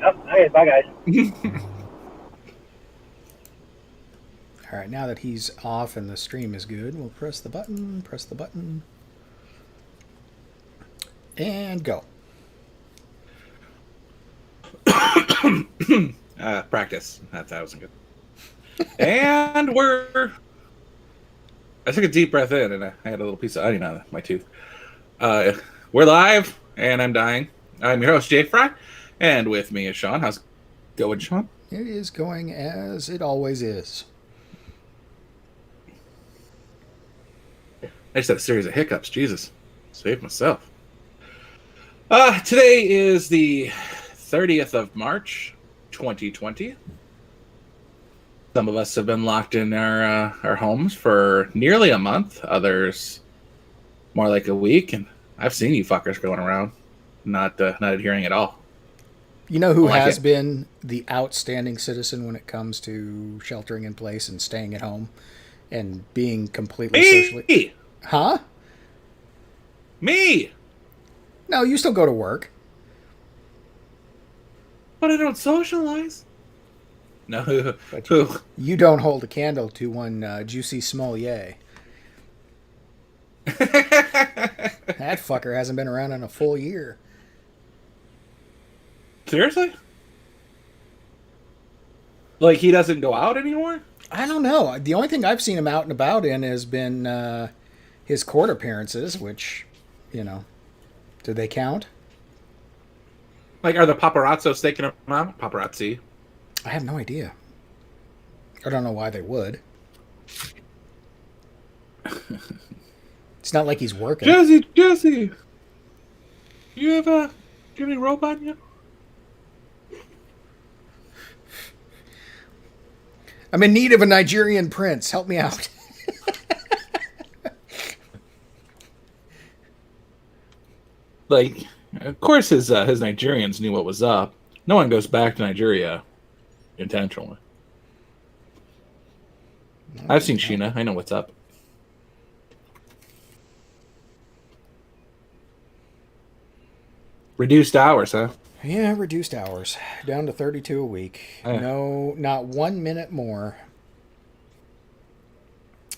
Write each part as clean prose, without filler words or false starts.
Yep. Okay, bye, guys. All right, now that he's off and the stream is good, we'll press the button, and go. Practice. That wasn't good. And I took a deep breath in, and I had a little piece of onion on my tooth. Uh, we're live, and I'm dying. I'm your host, Jay Fry, and with me is Sean. How's it going, Sean? It is going as it always is. I just had a series of hiccups. Jesus, saved myself. Today is the 30th of March, 2020. Some of us have been locked in our homes for nearly a month. Others more like a week. And I've seen you fuckers going around, not adhering at all. You know who Don't like has it. been the outstanding citizen when it comes to sheltering in place and staying at home and being completely socially. Me, Huh? me. No, you still go to work. But I don't socialize. No, who? But Who? you don't hold a candle to one juicy small yay. That fucker hasn't been around in a full year. Seriously? Like he doesn't go out anymore? I don't know. The only thing I've seen him out and about in has been his court appearances, which, you know, do they count? Like, are the paparazzos taking him out? Paparazzi. I have no idea. I don't know why they would. It's not like he's working. Jesse, you have do you have any rope on you? I'm in need of a Nigerian prince. Help me out. Like, of course, his Nigerians knew what was up. No one goes back to Nigeria intentionally. I've seen Sheena. I know what's up. Reduced hours, huh? Yeah, reduced hours. Down to 32 a week. Yeah. No, not 1 minute more.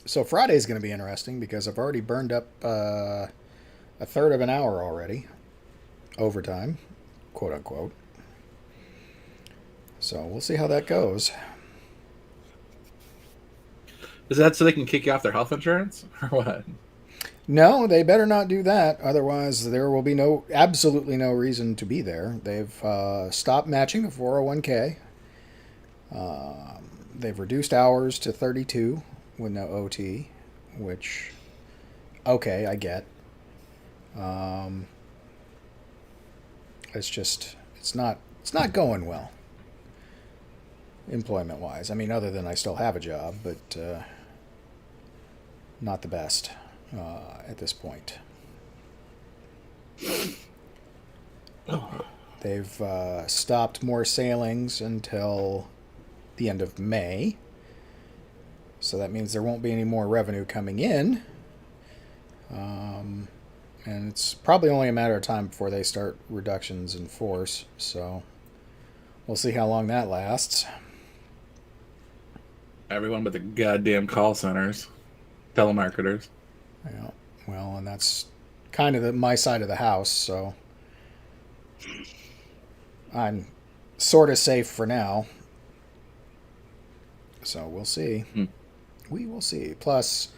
So Friday's going to be interesting because I've already burned up a third of an hour already. Overtime, quote unquote. So we'll see how that goes. Is that so they can kick you off their health insurance or what? No, they better not do that. Otherwise, there will be absolutely no reason to be there. They've stopped matching the 401k. They've reduced hours to 32 with no OT, which, okay, I get. Um, it's not going well, employment wise. I mean, other than I still have a job, but not the best at this point. They've stopped more sailings until the end of May. So that means there won't be any more revenue coming in. And it's probably only a matter of time before they start reductions in force. So we'll see how long that lasts. Everyone but the goddamn call centers, telemarketers. Yeah. Well, and that's kind of my side of the house. So I'm sort of safe for now. So we'll see. Hmm. We will see. Plus,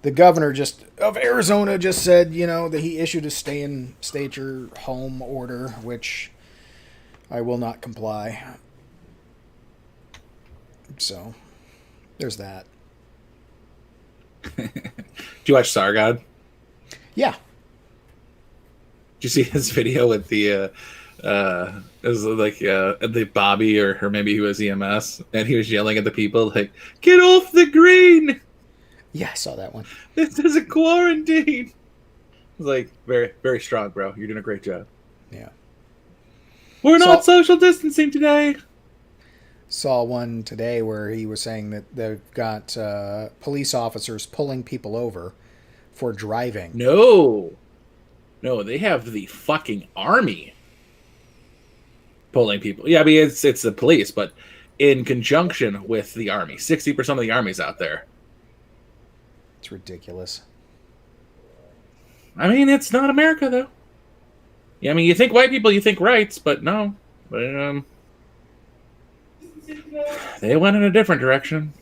the governor of Arizona just said, that he issued a stay at your home order, which I will not comply. So there's that. Do you watch Sargon? Yeah. Did you see his video with the it was like the Bobby or maybe he was EMS and he was yelling at the people like, "Get off the green! Yeah, I saw that one. This is a quarantine." It was like very very strong, bro. You're doing a great job. Yeah. We're not So, social distancing today. saw one today where he was saying that they've got police officers pulling people over for driving. No, they have the fucking army. pulling people. Yeah, I mean it's the police, but in conjunction with the army. 60% of the army's out there. It's ridiculous. I mean, it's not America though. Yeah, I mean, you think white people, you think rights, but no. But, they went in a different direction.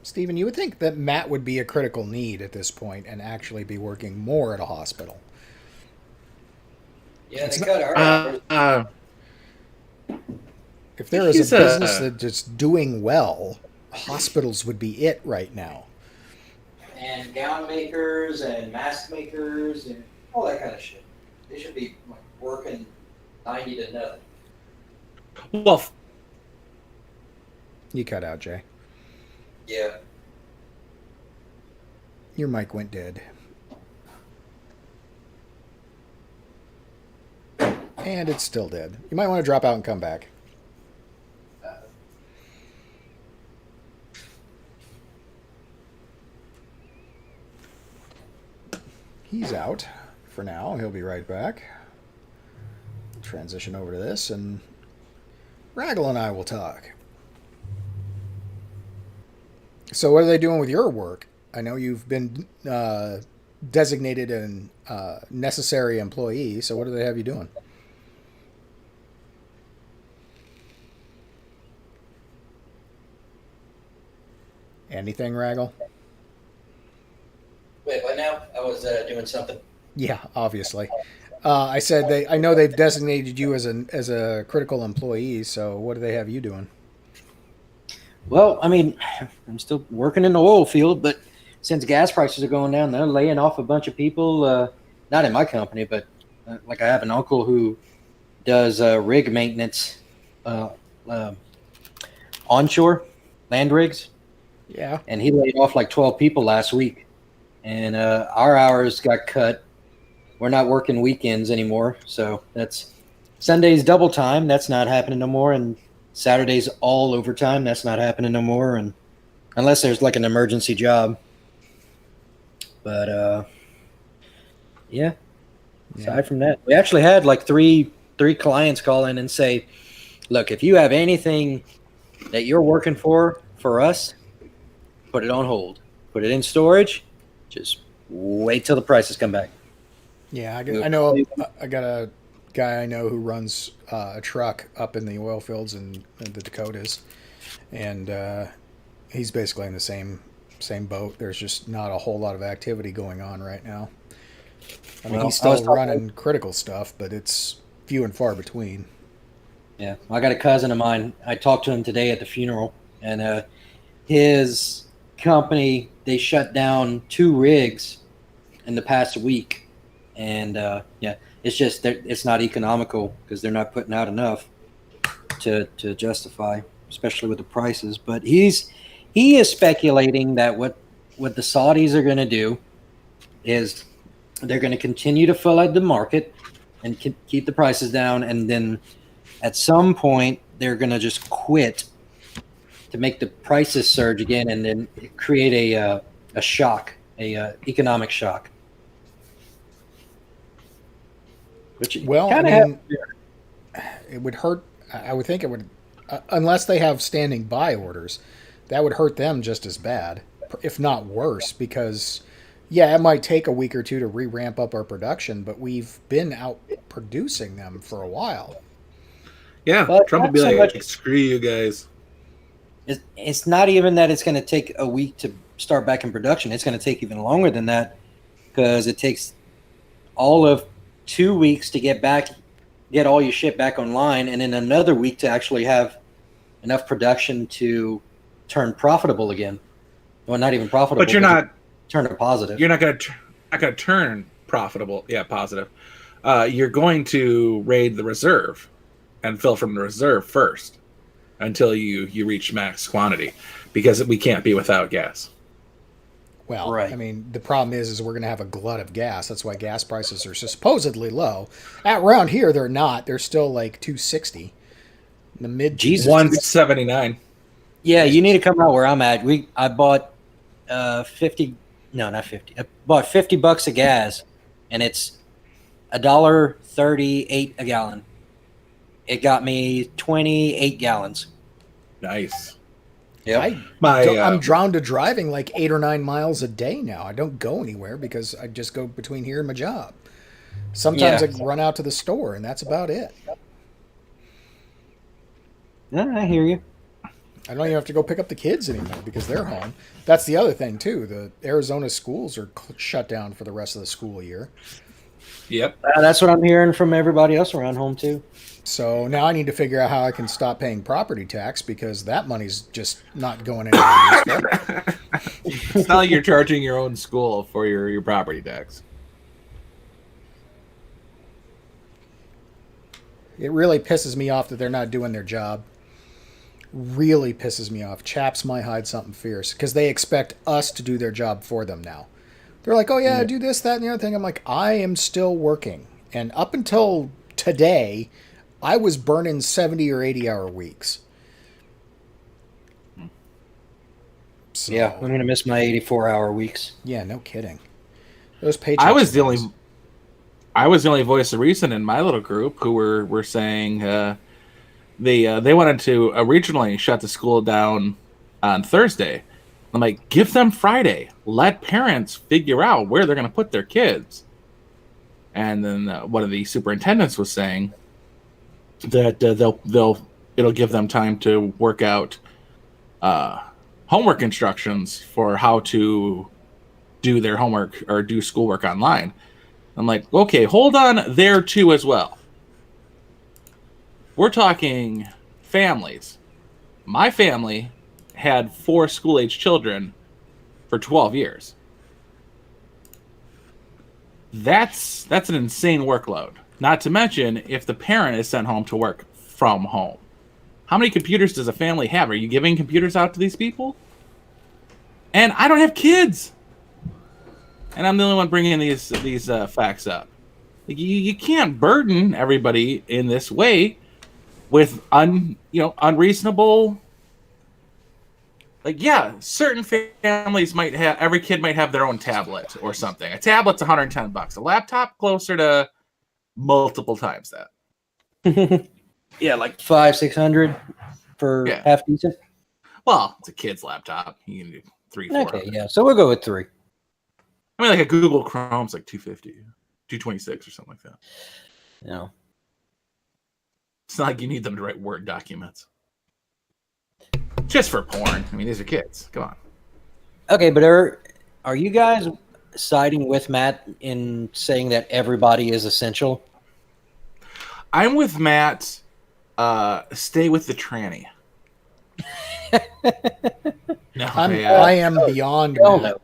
Stephen, you would think that Matt would be a critical need at this point and actually be working more at a hospital. Yeah, It's they not- cut our hours. If there is He's a business that's doing well, hospitals would be it right now. And gown makers and mask makers and all that kind of shit. They should be like, working 90 to nothing. Well, You cut out, Jay. Yeah. Your mic went dead. And it's still dead. You might want to drop out and come back. He's out for now. He'll be right back. Transition over to this, and Raggle and I will talk. So what are they doing with your work? I know you've been designated an necessary employee, so what do they have you doing? Anything, Raggle? Wait, what now? I was doing something. Yeah, obviously. I said I know they've designated you as a critical employee, so what do they have you doing? Well, I mean, I'm still working in the oil field, but since gas prices are going down, they're laying off a bunch of people. Not in my company, but like I have an uncle who does rig maintenance onshore land rigs, Yeah. and he laid off like 12 people last week. And our hours got cut. We're not working weekends anymore, so that's Sunday's double time. That's not happening no more, and Saturday's all overtime. That's not happening no more, and unless there's like an emergency job. But yeah. Aside from that, we actually had like three clients call in and say, "Look, if you have anything that you're working for us, put it on hold, put it in storage, just wait till the prices come back." Yeah, I know. I got a guy I know who runs a truck up in the oil fields in the Dakotas, and he's basically in the same boat. There's just not a whole lot of activity going on right now. I mean, Well, he's I was still talking- running critical stuff, but it's few and far between. Yeah, I got a cousin of mine. I talked to him today at the funeral, and his company, they shut down 2 rigs in the past week, and yeah, it's just that it's not economical because they're not putting out enough to justify, especially with the prices. But he is speculating that what the Saudis are going to do is they're going to continue to fill out the market and keep the prices down, and then at some point they're going to just quit to make the prices surge again, and then create a shock, economic shock. Which Well, I kinda mean, it would hurt. I would think it would, unless they have standing by orders, that would hurt them just as bad, if not worse, because, yeah, it might take a week or two to re-ramp up our production, but we've been out producing them for a while. yeah, But Trump will not be so like, much- screw you guys. It's not even that it's going to take a week to start back in production. It's going to take even longer than that because it takes all of 2 weeks to get all your shit back online, and then another week to actually have enough production to turn profitable again. Well, not even profitable, But you're not turn it positive. you're not going to turn profitable. Yeah, positive. You're going to raid the reserve and fill from the reserve first until you reach max quantity, because we can't be without gas. Well, Right. I mean, the problem is we're going to have a glut of gas. That's why gas prices are supposedly low. Around here, they're not. They're still like $2.60. In the mid Jesus. 179. Yeah, you need to come out where I'm at. I bought 50. No, not 50. I bought $50 of gas, and it's $1.38 a gallon. It got me 28 gallons. Nice. Yep. I'm drawn to driving like 8 or 9 miles a day now. I don't go anywhere because I just go between here and my job. Sometimes Yeah. I run out to the store, and that's about it. Yeah, I hear you. I don't even have to go pick up the kids anymore because they're home. That's the other thing too. The Arizona schools are shut down for the rest of the school year. Yep. That's what I'm hearing from everybody else around home too. So now I need to figure out how I can stop paying property tax because that money's just not going anywhere useful. It's not like you're charging your own school for your property tax. It really pisses me off that they're not doing their job. Really pisses me off. Chaps might hide something fierce because they expect us to do their job for them now. They're like, oh yeah, do this, that, and the other thing. I'm like, I am still working. And up until today, I was burning 70 or 80 hour weeks. So, Yeah, I'm gonna miss my 84-hour weeks. yeah, no kidding. Those paychecks. I was are the only voice of reason in my little group who were saying they wanted to originally shut the school down on Thursday. I'm like, give them Friday. Let parents figure out where they're going to put their kids. And then one of the superintendents was saying that it'll give them time to work out homework instructions for how to do their homework or do schoolwork online. I'm like, okay, hold on there too as well. We're talking families. My family had 4 school-age children for 12 years. That's an insane workload. Not to mention if the parent is sent home to work from home. How many computers does a family have? Are you giving computers out to these people? And I don't have kids. And I'm the only one bringing these facts up. Like, you can't burden everybody in this way with unreasonable. Like, yeah, certain families might have, every kid might have their own tablet or something. A tablet's $110. A laptop closer to multiple times that. Yeah, like 500-600 for half decent. Well, it's a kid's laptop. You can do 300-400. Okay, yeah. So we'll go with 3. I mean, like a Google Chrome's like 250, 226 or something like that. Yeah. It's not like you need them to write Word documents. Just for porn. I mean, these are kids. Come on. Okay, but are you guys siding with Matt in saying that everybody is essential? I'm with Matt. Stay with the tranny. No, I am beyond Hell Matt. no.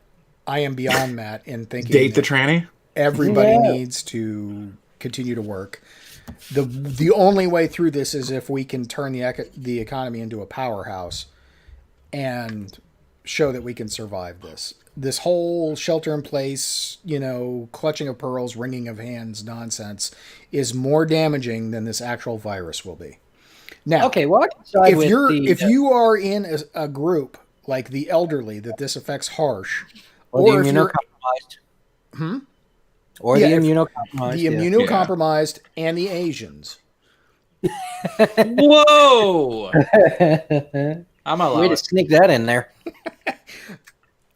I am beyond Matt in thinking date the tranny. Everybody needs to continue to work. The only way through this is if we can turn the economy into a powerhouse and show that we can survive this. This whole shelter in place, clutching of pearls, wringing of hands nonsense is more damaging than this actual virus will be. Now, okay, well, I can side if you are in a group like the elderly that this affects harsh, or the immunocompromised. Or the immunocompromised. The immunocompromised and the Asians. Whoa! I'm allowed. Way to sneak that in there.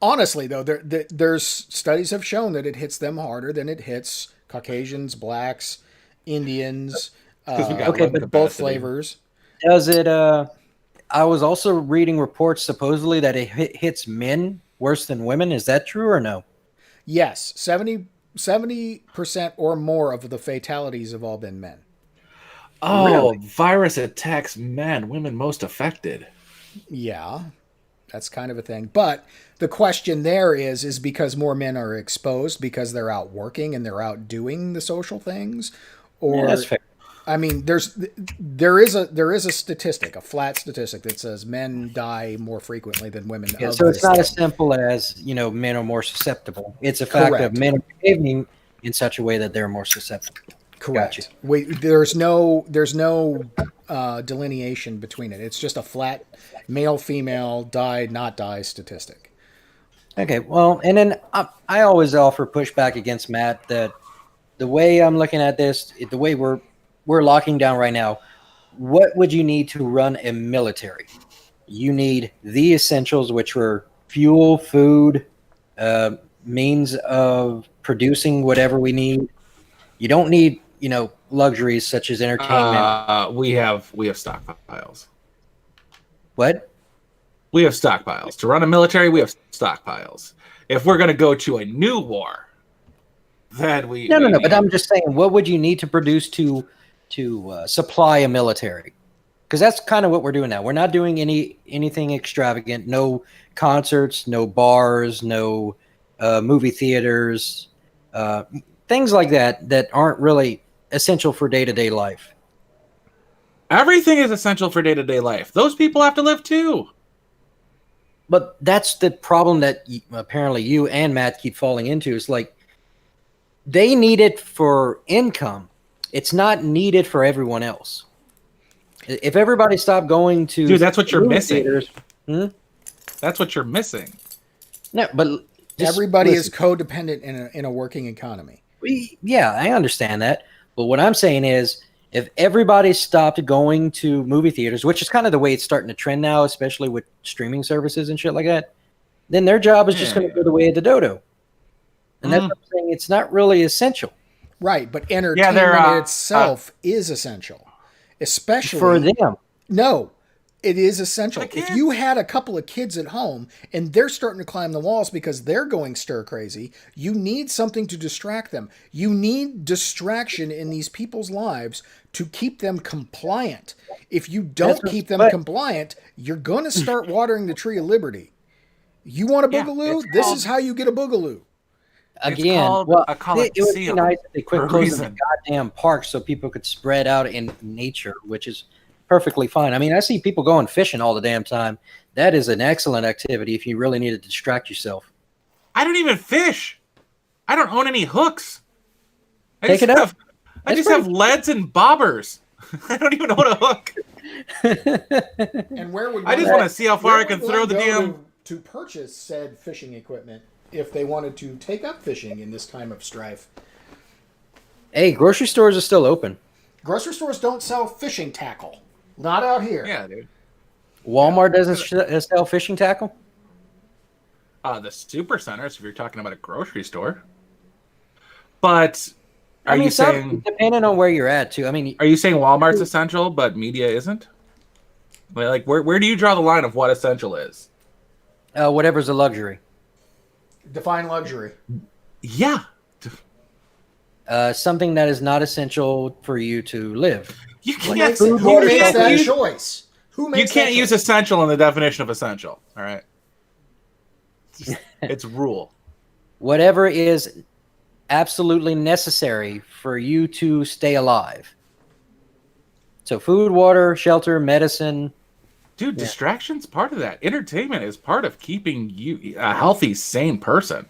Honestly, though, there's studies have shown that it hits them harder than it hits Caucasians, blacks, Indians, but both flavors. Does it? I was also reading reports supposedly that it hits men worse than women. Is that true or no? Yes, 70% or more of the fatalities have all been men. Oh, really? Virus attacks men, women most affected. Yeah, that's kind of a thing. But the question there is because more men are exposed because they're out working and they're out doing the social things, or that's fair. I mean, there is a statistic, a flat statistic that says men die more frequently than women. Yeah, so it's not as simple as men are more susceptible. It's a fact of men are behaving in such a way that they're more susceptible. Correct. Gotcha. There's no delineation between it. It's just a flat male female die not die statistic. Okay, well, and then I always offer pushback against Matt that the way I'm looking at this, the way we're locking down right now, what would you need to run a military? You need the essentials, which were fuel, food, means of producing whatever we need. You don't need, luxuries such as entertainment. We have stockpiles. What? We have stockpiles. To run a military, we have stockpiles. If we're going to go to a new war, then we No. need- But I'm just saying, what would you need to produce to supply a military? Because that's kind of what we're doing now. We're not doing anything extravagant. No concerts, no bars, no movie theaters, things like that aren't really essential for day-to-day life. Everything is essential for day-to-day life. Those people have to live too. But that's the problem that apparently you and Matt keep falling into. It's like they need it for income. It's not needed for everyone else. If everybody stopped going to Dude, that's what you're movie missing. theaters, That's what you're missing. no, but just Everybody is listen. codependent in a working economy. Yeah, I understand that. But what I'm saying is, if everybody stopped going to movie theaters, which is kind of the way it's starting to trend now, especially with streaming services and shit like that, then their job is just going to go the way of the dodo. And that's what I'm saying. It's not really essential Right, but entertainment itself is essential. Especially for them. No, it is essential. For the If kids. you had a couple of kids at home and they're starting to climb the walls because they're going stir crazy, you need something to distract them. You need distraction in these people's lives to keep them compliant. If you don't keep them compliant, you're going to start watering the tree of liberty. You want a boogaloo? This is how you get a boogaloo. Again, called well, a it would be coliseum nice if they for quit a closing the reason. goddamn parks so people could spread out in nature, which is perfectly fine. I mean, I see people going fishing all the damn time. That is an excellent activity if you really need to distract yourself. I don't even fish. I don't own any hooks. I Take just it up. have, I just have leads and bobbers. I don't even own a hook. And where would I just one- want to see how far where I can would throw one the go damn. to purchase said fishing equipment if they wanted to take up fishing in this time of strife. Hey, grocery stores are still open. Grocery stores don't sell fishing tackle. Not out here. Yeah, dude. Walmart doesn't sell fishing tackle. The super centers, if you're talking about a grocery store. But I mean, you some, saying depending on where you're at, too. I mean, are you saying Walmart's essential, but media isn't? Like, where do you draw the line of what essential is? whatever's a luxury. Define luxury. Yeah, Something that is not essential for you to live. you Who can't. makes, You who makes can't that use, choice? Who you makes can't that use choice? essential in the definition of essential. All right, it's rule. Whatever is absolutely necessary for you to stay alive. So food, water, shelter, medicine. Dude, distraction's part of that. Entertainment is part of keeping you a healthy, sane person.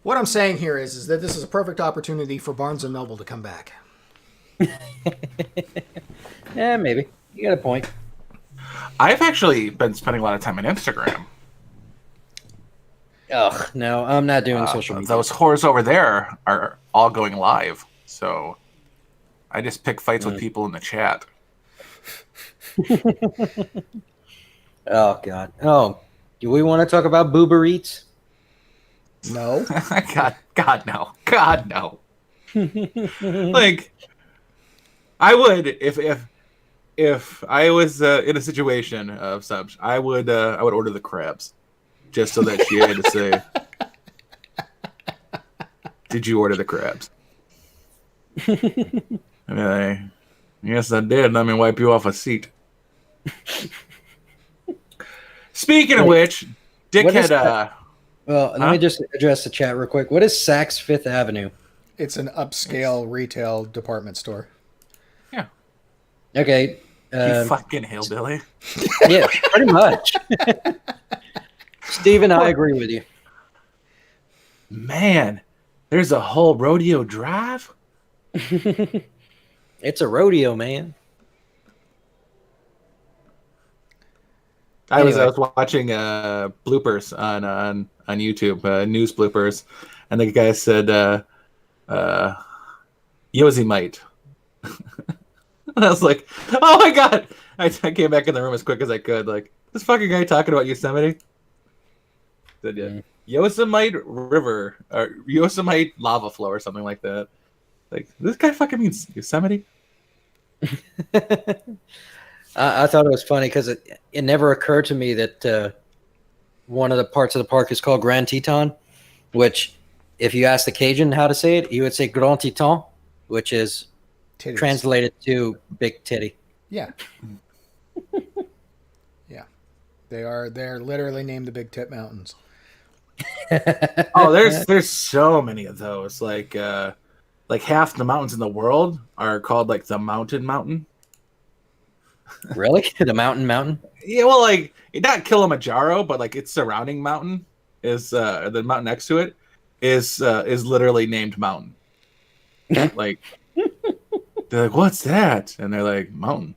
What I'm saying here is that this is a perfect opportunity for Barnes & Noble to come back. Yeah, maybe. You got a point. I've actually been spending a lot of time on Instagram. Ugh, no, I'm not doing social media. Those whores over there are all going live, so I just pick fights with people in the chat. Oh, God. Oh, do we want to talk about Boober Eats? No. God no. God no. Like, I would if I was in a situation of such, I would order the crabs, just so that she had to say, "Did you order the crabs?" And yes, I did. Let me wipe you off a seat. Speaking of which, What is dickhead. that? Well, let me just address the chat real quick. What is Saks Fifth Avenue? It's an upscale retail department store. Yeah, Okay. you fucking hillbilly. Yeah, pretty much. Steven, I agree with you. Man, there's a whole rodeo drive. It's a rodeo, man. I was Anyway. watching bloopers on YouTube, news bloopers, and the guy said, Yosemite. I was like, oh my god! I came back in the room as quick as I could. Like, this fucking guy talking about Yosemite. Said, yeah. Yosemite River or Yosemite lava flow or something like that. Like, this guy fucking means Yosemite. I thought it was funny because it never occurred to me that one of the parts of the park is called Grand Teton, which, if you ask the Cajun how to say it, he would say Grand Teton, which is Titties. translated to big titty. Yeah. Yeah. They're literally named the Big Tit Mountains. Oh, there's so many of those. Like half the mountains in the world are called like the Mountain. Really? The mountain? Yeah, well, like not Kilimanjaro, but like its surrounding mountain is the mountain next to it is literally named Mountain. Like they're like, what's that? And they're like, Mountain.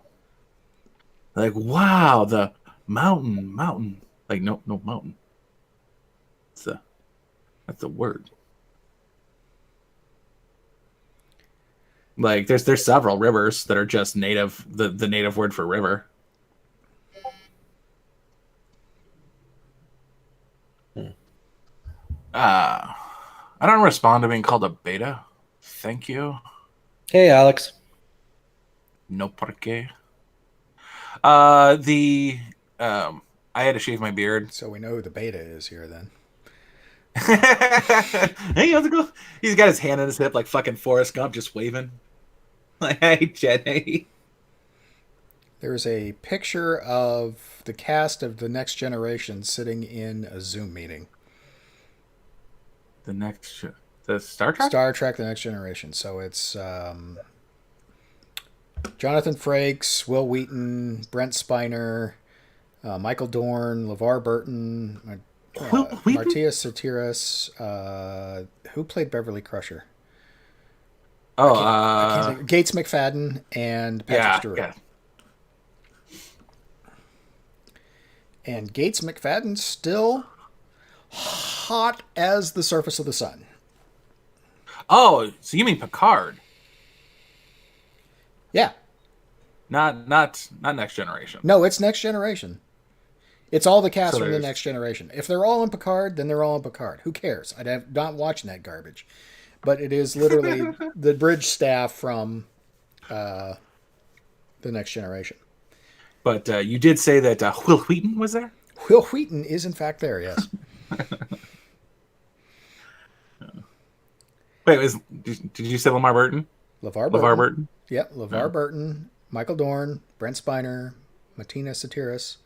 They're like, wow, the mountain. Like no mountain. That's a word. Like there's several rivers that are just native, the native word for river. I don't respond to being called a beta. Thank you. Hey, Alex. No porqué. I had to shave my beard. So we know who the beta is here then. Hey, how's it going? He's got his hand on his hip like fucking Forrest Gump, just waving. Like, hey, Jenny. There's a picture of the cast of The Next Generation sitting in a Zoom meeting. The Star Trek? Star Trek The Next Generation. So it's Jonathan Frakes, Will Wheaton, Brent Spiner, Michael Dorn, LeVar Burton, Martia Satiris, who played Beverly Crusher? I can't think. Gates McFadden and Patrick Stewart. Yeah. And Gates McFadden's still hot as the surface of the sun. Oh, so you mean Picard? Yeah. Not Next Generation. No, it's Next Generation. It's all the cast from the Next Generation. If they're all in Picard, then they're all in Picard. Who cares? I'm not watching that garbage. But it is literally the bridge staff from the Next Generation. But you did say that Will Wheaton was there? Will Wheaton is in fact there, yes. Wait, did you say Lamar Burton? LeVar Burton. Yep, LeVar Burton, Michael Dorn, Brent Spiner, Martina Satiris,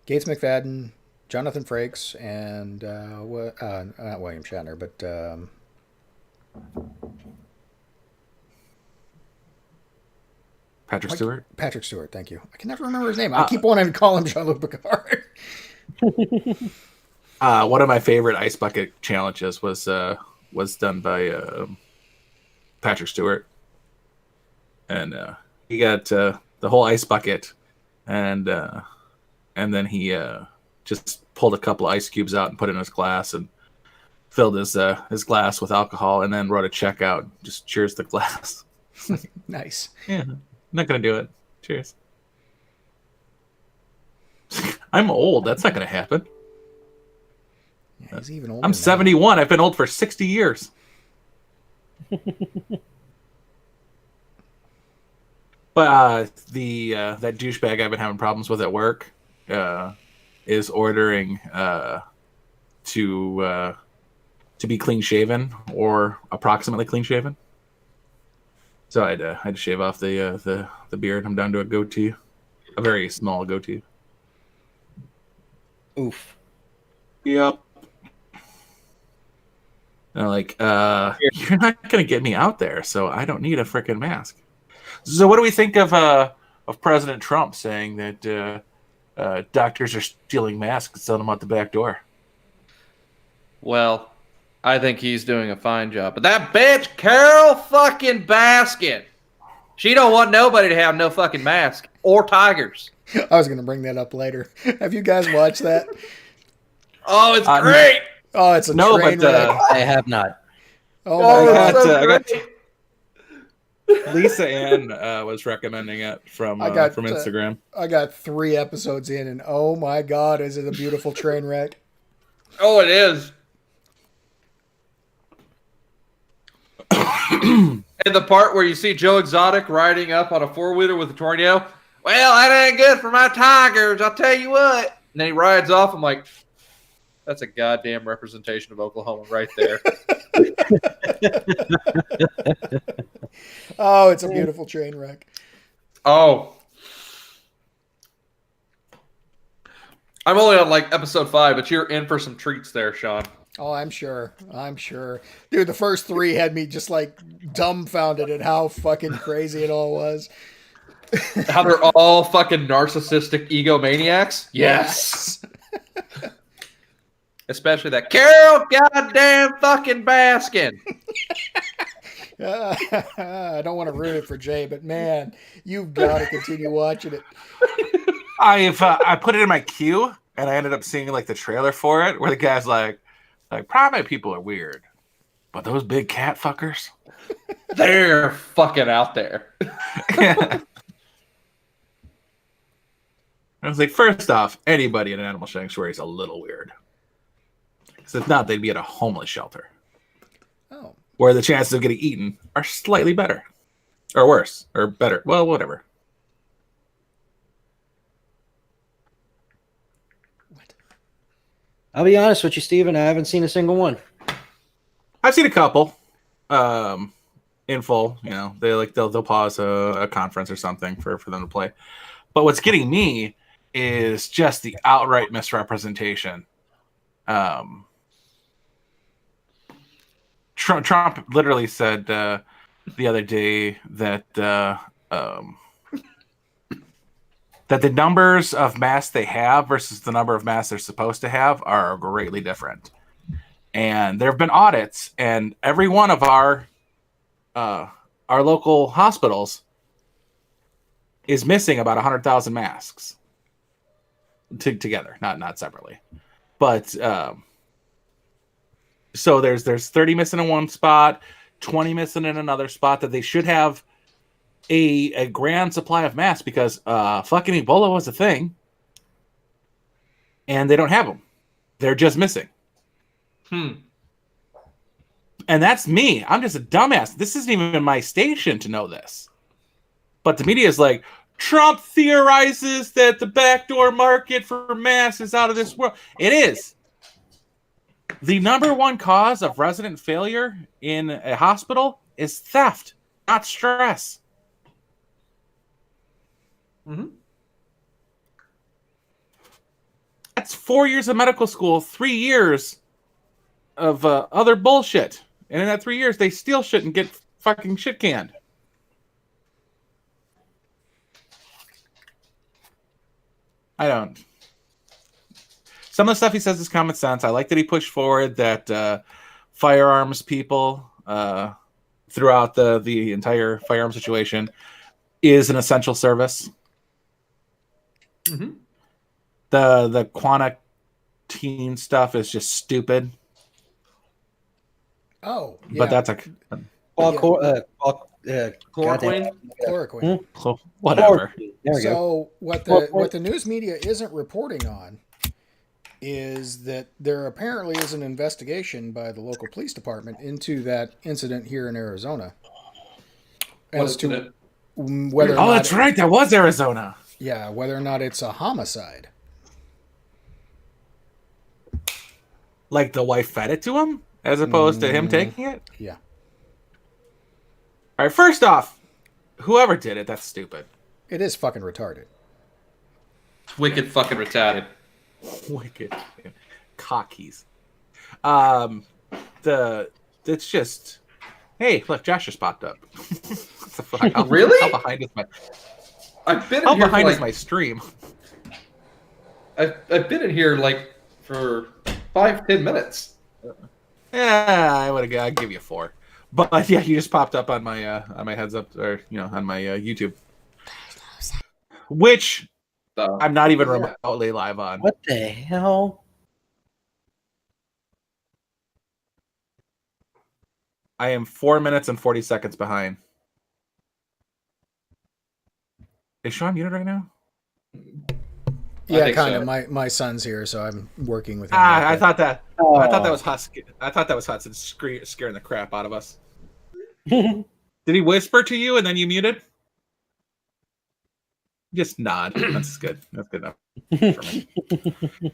Gates McFadden, Jonathan Frakes, and not William Shatner, but Patrick Stewart? Patrick Stewart, thank you. I can never remember his name. I keep wanting to call him Jean-Luc Picard. One of my favorite ice bucket challenges was done by Patrick Stewart. And he got the whole ice bucket, and then he just pulled a couple of ice cubes out and put it in his glass and filled his glass with alcohol, and then wrote a check out. Just cheers the glass. Nice. Yeah, I'm not gonna do it. Cheers. I'm old. That's not gonna happen. Yeah, he's even older. I'm 71. I've been old for 60 years. But that douchebag I've been having problems with at work is ordering to be clean shaven or approximately clean shaven. So I had to shave off the beard. I'm down to a goatee, a very small goatee. Oof. Yep. And you're not gonna get me out there, so I don't need a freaking mask. So what do we think of President Trump saying that doctors are stealing masks and selling them out the back door? Well, I think he's doing a fine job. But that bitch, Carol fucking Baskin, she don't want nobody to have no fucking mask or tigers. I was going to bring that up later. Have you guys watched that? Oh, it's great. Oh, it's a train wreck. I have not. Oh, my God. So Lisa Ann was recommending it from Instagram. I got 3 episodes in, and oh my god, is it a beautiful train wreck? Oh, it is. And the part where you see Joe Exotic riding up on a 4-wheeler with a tornado. Well, that ain't good for my Tigers, I'll tell you what. And then he rides off. I'm like, that's a goddamn representation of Oklahoma right there. Oh, it's a beautiful train wreck. Oh. I'm only on like episode 5, but you're in for some treats there, Sean. Oh, I'm sure. I'm sure. Dude, the first 3 had me just like dumbfounded at how fucking crazy it all was. How they're all fucking narcissistic egomaniacs? Yes. Especially that Carol goddamn fucking Baskin. I don't want to ruin it for Jay, but man, you've got to continue watching it. I put it in my queue, and I ended up seeing like the trailer for it, where the guy's like primate people are weird, but those big cat fuckers, they're fucking out there. Yeah. I was like, first off, anybody in an animal sanctuary is a little weird. Because if not, they'd be at a homeless shelter. Oh. Where the chances of getting eaten are slightly better. Or worse. Or better. Well, whatever. What? I'll be honest with you, Steven. I haven't seen a single one. I've seen a couple. In full. You know, they'll pause a conference or something for them to play. But what's getting me is just the outright misrepresentation. Trump literally said the other day that that the numbers of masks they have versus the number of masks they're supposed to have are greatly different. And there have been audits, and every one of our local hospitals is missing about 100,000 masks together, not separately. But so there's 30 missing in one spot, 20 missing in another spot that they should have a grand supply of masks because fucking Ebola was a thing, and they don't have them. They're just missing. And that's me. I'm just a dumbass. This isn't even my station to know this. But the media is like, Trump theorizes that the backdoor market for masks is out of this world. It is. The number one cause of resident failure in a hospital is theft, not stress. That's 4 years of medical school, 3 years of other bullshit. And in that 3 years, they still shouldn't get fucking shit canned. I don't. Some of the stuff he says is common sense. I like that he pushed forward that firearms people throughout the entire firearm situation is an essential service. The quarantine stuff is just stupid. Oh, yeah. But that's a Chloroquine. Chloroquine. Whatever. There we go. So what the news media isn't reporting on is that there apparently is an investigation by the local police department into that incident here in Arizona. As to whether or not that's right. That was Arizona. Yeah, whether or not it's a homicide. Like the wife fed it to him as opposed to him taking it? Yeah. All right, first off, whoever did it, that's stupid. It is fucking retarded. Wicked fucking retarded. Wicked. Cockies. It's just, hey, look, Josh just popped up. What the fuck? Really? How behind is my... I've been in How here behind for, is like, my stream? I've been in here like for 5-10 minutes. Yeah, I'd give you 4. But yeah, you just popped up on my heads up, or on my YouTube, which I'm not even remotely live on. What the hell? I am 4 minutes and 40 seconds behind. Is Sean muted right now? Yeah, think kind so. of. My son's here, so I'm working with him. Ah, real I quick. thought that. Oh. I thought that was Hudson. I thought that was Hudson scaring the crap out of us. Did he whisper to you and then you muted? Just nod. That's good. That's good enough for me.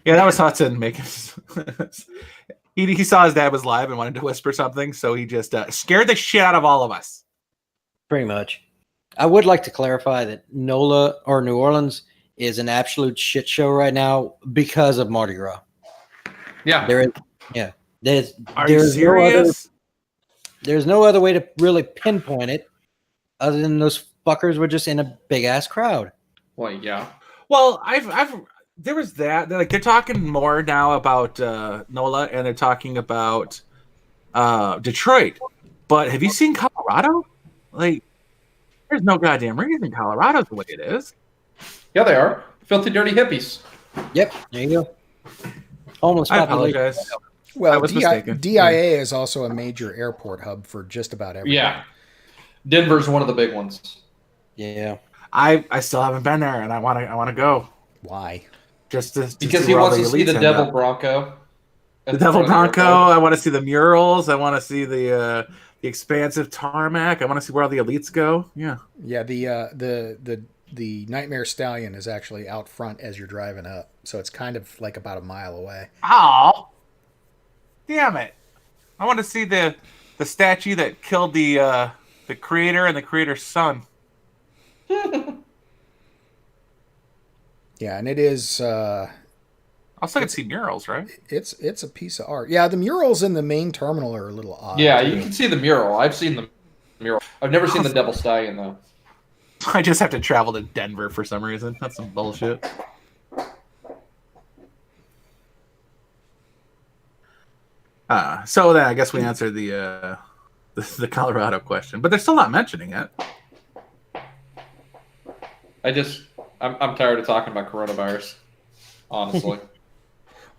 Yeah, that was Hudson making. He saw his dad was live and wanted to whisper something, so he just scared the shit out of all of us. Pretty much. I would like to clarify that NOLA or New Orleans is an absolute shit show right now because of Mardi Gras. Yeah. There is, yeah. Are you serious? There's no other way to really pinpoint it other than those fuckers were just in a big ass crowd. Well, yeah. Well, there was that. They're talking more now about NOLA and they're talking about Detroit. But have you seen Colorado? Like, there's no goddamn reason Colorado's the way it is. Yeah, they are. Filthy, dirty hippies. Yep, there you go. Homeless I population. apologize. Well, I was mistaken. DIA is also a major airport hub for just about everything. Yeah. Denver's one of the big ones. Yeah. I still haven't been there, and I want to go. Why? Just to Because see he where all wants to see elites the end Devil up. Bronco. at The the Devil front of the Bronco. airport. I want to see the murals. I want to see the expansive tarmac. I want to see where all the elites go. Yeah. Yeah, the Nightmare Stallion is actually out front as you're driving up, so it's kind of like about a mile away. Oh, damn it! I want to see the statue that killed the creator and the creator's son. Yeah, and it is. Also, can see murals, right? It's a piece of art. Yeah, the murals in the main terminal are a little odd. Yeah, too. you can see the mural. I've seen the mural. I've never seen the Devil Stallion, though. I just have to travel to Denver for some reason. That's some bullshit. So then I guess we answered the Colorado question, but they're still not mentioning it. I'm tired of talking about coronavirus, honestly.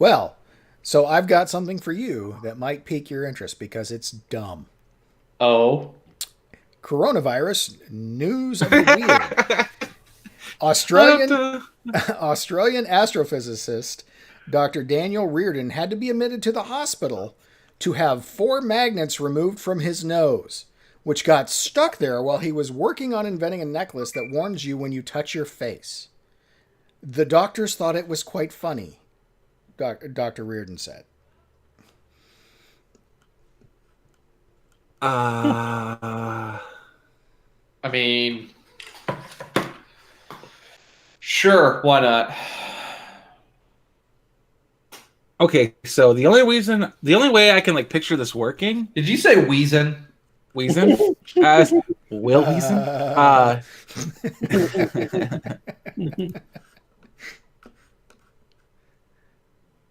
Well, so I've got something for you that might pique your interest because it's dumb. Oh. Coronavirus news of the weird. Australian astrophysicist Dr. Daniel Reardon had to be admitted to the hospital to have 4 magnets removed from his nose, which got stuck there while he was working on inventing a necklace that warns you when you touch your face. The doctors thought it was quite funny, Dr. Reardon said. I mean, sure, why not? Okay, so the only way I can like picture this working, Did you say Weezin? Weezin, as Will Weezin,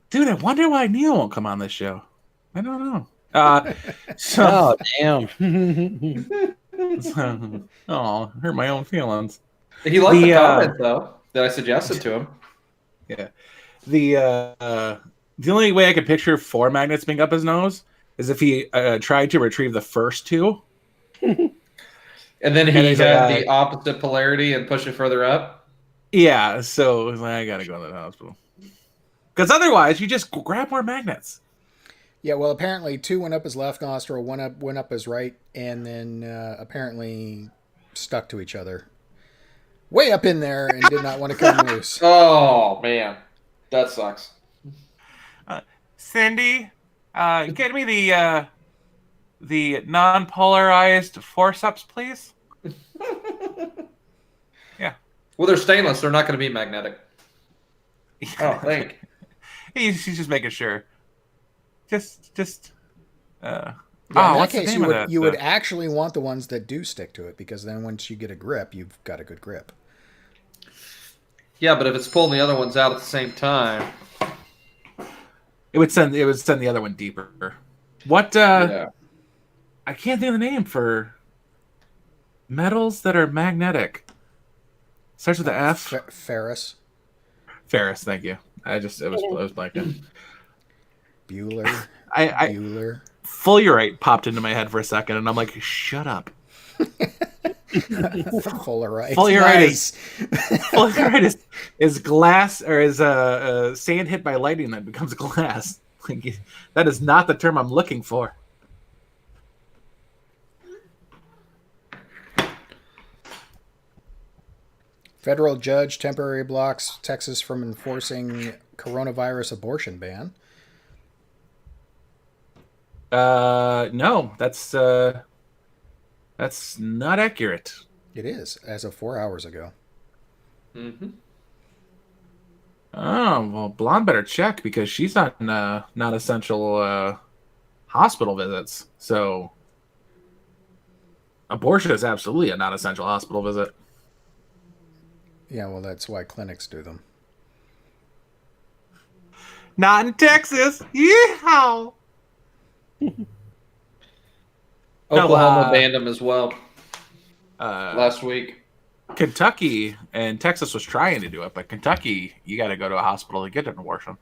dude, I wonder why Neil won't come on this show. I don't know. Oh, damn. Oh, hurt my own feelings. He liked the comment, though, that I suggested to him. Yeah. The only way I could picture 4 magnets being up his nose is if he tried to retrieve the first 2. And then he he's had like, the opposite polarity and pushed it further up. Yeah, so I gotta go to the hospital. Because otherwise, you just grab more magnets. Yeah, well, apparently 2 went up his left nostril, went up his right, and then apparently stuck to each other. Way up in there and did not want to come loose. Oh, man. That sucks. Cindy, get me the non-polarized forceps, please. Yeah. Well, they're stainless. They're not going to be magnetic. I don't think. He's just making sure. Just. Yeah, in what's that the case, name of that? you would actually want the ones that do stick to it, because then once you get a grip, you've got a good grip. Yeah, but if it's pulling the other ones out at the same time. It would send the other one deeper. What? Yeah. I can't think of the name for metals that are magnetic. Starts with the F. Ferrous. Ferrous, thank you. I was blanking. Bueller. Bueller. Fullerite popped into my head for a second, and I'm like, shut up. Fullerite. Fullerite Nice. Fullerite is glass, or is sand hit by lightning that becomes glass. Like, that is not the term I'm looking for. Federal judge temporary blocks Texas from enforcing coronavirus abortion ban. No, that's not accurate. It is, as of 4 hours ago. Mm-hmm. Oh, well, Blonde better check, because she's not essential hospital visits. So abortion is absolutely a non-essential hospital visit. Yeah, well, that's why clinics do them. Not in Texas. Yeehaw! Oklahoma banned them as well Uh, last week. Kentucky and Texas was trying to do it, but Kentucky, you got to go to a hospital to get an abortion.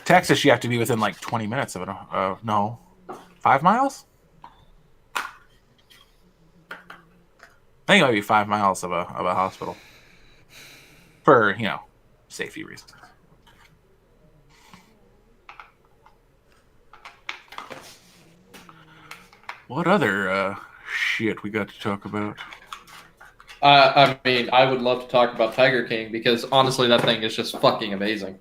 Texas, you have to be within like 20 minutes of it. No, 5 miles? I think it might be 5 miles of a hospital for, safety reasons. What other shit we got to talk about? I mean, I would love to talk about Tiger King, because honestly, that thing is just fucking amazing.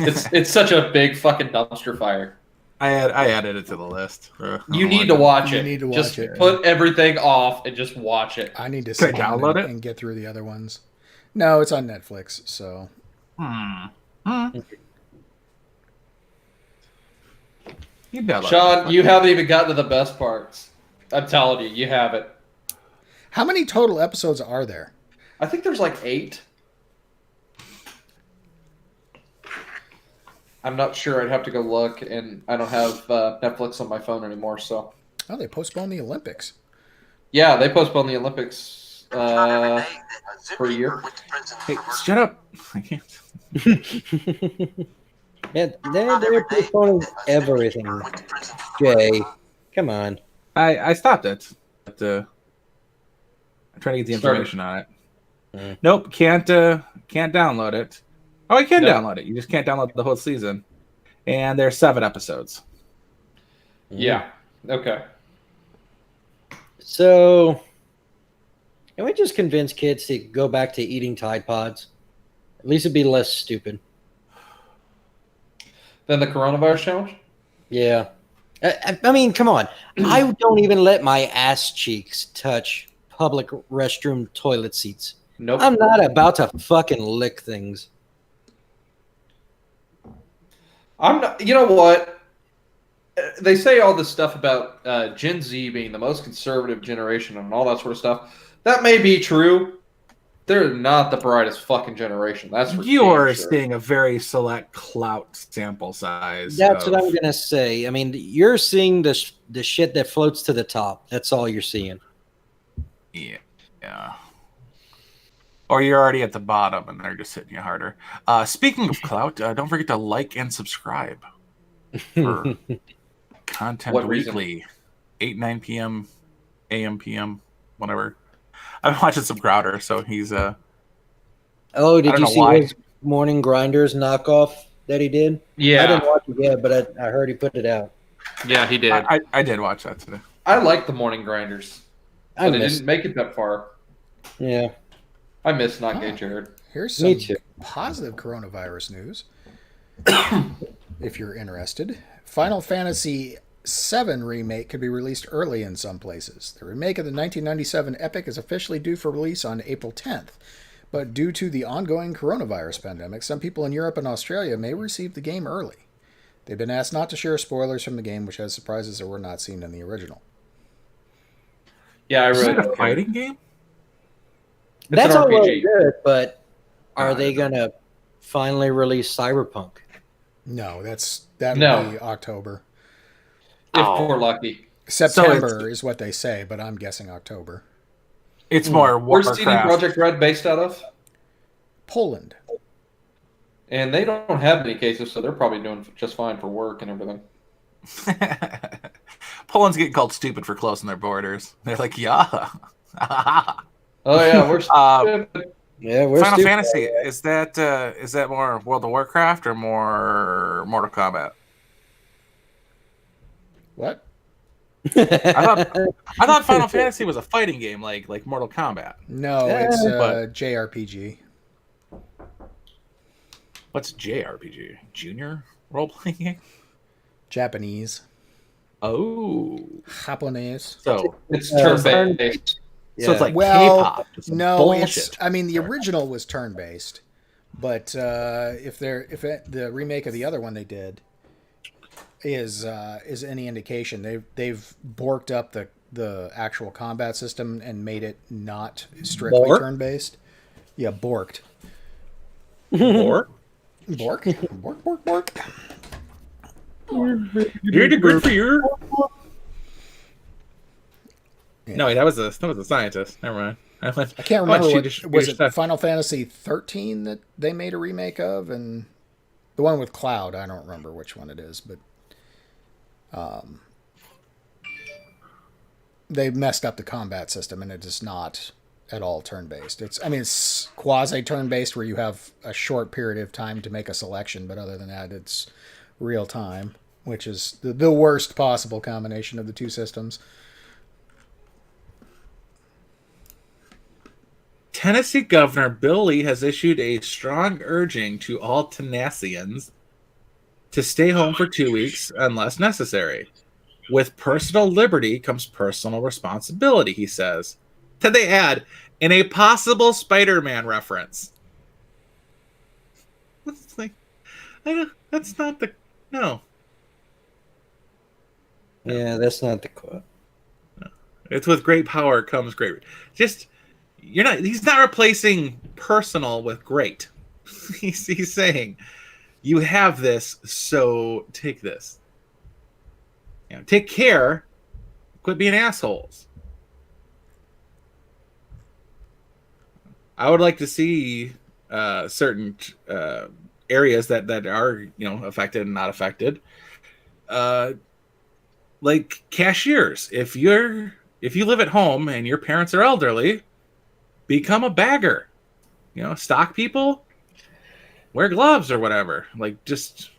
It's such a big fucking dumpster fire. I added it to the list. You need to watch it. You need to watch just it. put everything off and just watch it. I need to Can I sit down download it? and get through the other ones. No, it's on Netflix, so. You download Sean, it. you haven't even gotten to the best parts. I'm telling you, you haven't. How many total episodes are there? I think there's like 8. I'm not sure. I'd have to go look, and I don't have Netflix on my phone anymore. So Oh, they postponed the Olympics. yeah, they postponed the Olympics for a year. Hey, shut up. I can't. Yeah, they're postponing everything. Jay, come on. I stopped it. But, I'm trying to get the information on it. Nope, can't download it. Oh, I can download it. You just can't download the whole season. And there's 7 episodes. Yeah. Okay. So, can we just convince kids to go back to eating Tide Pods? At least it'd be less stupid. Then the coronavirus challenge? Yeah. I mean, come on. I don't even let my ass cheeks touch public restroom toilet seats. Nope. I'm not about to fucking lick things. I'm not. You know what? They say all this stuff about Gen Z being the most conservative generation and all that sort of stuff. That may be true. They're not the brightest fucking generation. That's for You're damn sure. seeing a very select clout sample size. That's what I'm gonna say. I mean, you're seeing the shit that floats to the top. That's all you're seeing. Yeah. Or you're already at the bottom and they're just hitting you harder. Speaking of clout, don't forget to like and subscribe for content What reason? weekly, 8, 9 p.m., a.m., p.m., whatever. I've been watching some Crowder, so he's Oh, I did don't you know see why. his Morning Grinders knockoff that he did? I Yeah. didn't watch it yet, but I heard he put it out. Yeah, he did. I did watch that today. I like the morning grinders, I but it missed. didn't make it that far. Yeah, I miss not gay Jared. Here's Me some too. positive coronavirus news. If you're interested, Final Fantasy VII remake could be released early in some places. The remake of the 1997 epic is officially due for release on April 10th, but due to the ongoing coronavirus pandemic, some people in Europe and Australia may receive the game early. They've been asked not to share spoilers from the game, which has surprises that were not seen in the original. Yeah, I Is really it a don't care. fighting game? It's that's an all well RPG. and good, but are I they don't gonna finally release Cyberpunk? No, that'll No. be October. If Oh. we're lucky. September is what they say, but I'm guessing October. It's more Where's Warcraft. CD Projekt Red based out of? Poland. And they don't have any cases, so they're probably doing just fine for work and everything. Poland's getting called stupid for closing their borders. They're like, yeah. Oh yeah, we're Yeah, we're Final stupid. Fantasy, is that more World of Warcraft or more Mortal Kombat? What? I thought Final Fantasy was a fighting game like Mortal Kombat. No, it's But- JRPG. What's JRPG? Junior role playing game? Japanese. Oh, Japanese. so it's turn-based. so it's like Well, K-pop. It's No, bullshit. I mean, the original was turn-based, but the remake of the other one they did is any indication, they've borked up the actual combat system and made it not strictly Bork? turn-based. Yeah, borked. Or Bork, bork, bork, bork. you're the good for your. No, wait, that was a scientist. Never mind. I can't remember Swedish was it stuff. Final Fantasy 13 that they made a remake of, and the one with Cloud. I don't remember which one it is, but they messed up the combat system, and it is not at all turn-based. It's quasi turn-based where you have a short period of time to make a selection, but other than that, it's real time, which is the worst possible combination of the two systems. Tennessee Governor Bill Lee has issued a strong urging to all Tennesseans to stay home for 2 weeks unless necessary. With personal liberty comes personal responsibility, he says. Then they add, in a possible Spider-Man reference. It's like, that's not the... No. Yeah, that's not the quote. It's with great power comes great... Just... He's not replacing personal with great. He's saying, you have this, so take this. Take care. Quit being assholes. I would like to see certain areas that are affected and not affected. Like cashiers. If you live at home and your parents are elderly, become a bagger. Stock people, wear gloves or whatever. Like, just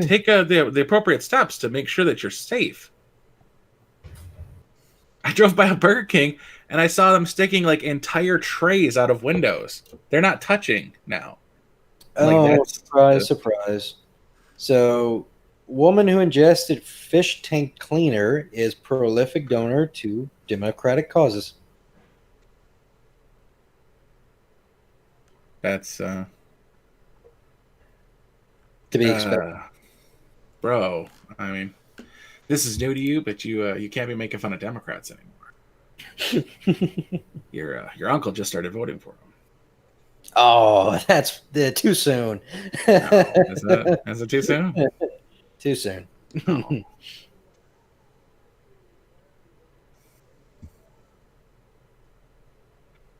take the appropriate steps to make sure that you're safe. I drove by a Burger King and I saw them sticking like entire trays out of windows. They're not touching now. Surprise. So, woman who ingested fish tank cleaner is prolific donor to Democratic causes. That's To be expected. Bro, I mean, this is new to you, but you can't be making fun of Democrats anymore. Your uncle just started voting for him. Oh, that's too soon. Is it too soon? Too soon. Oh.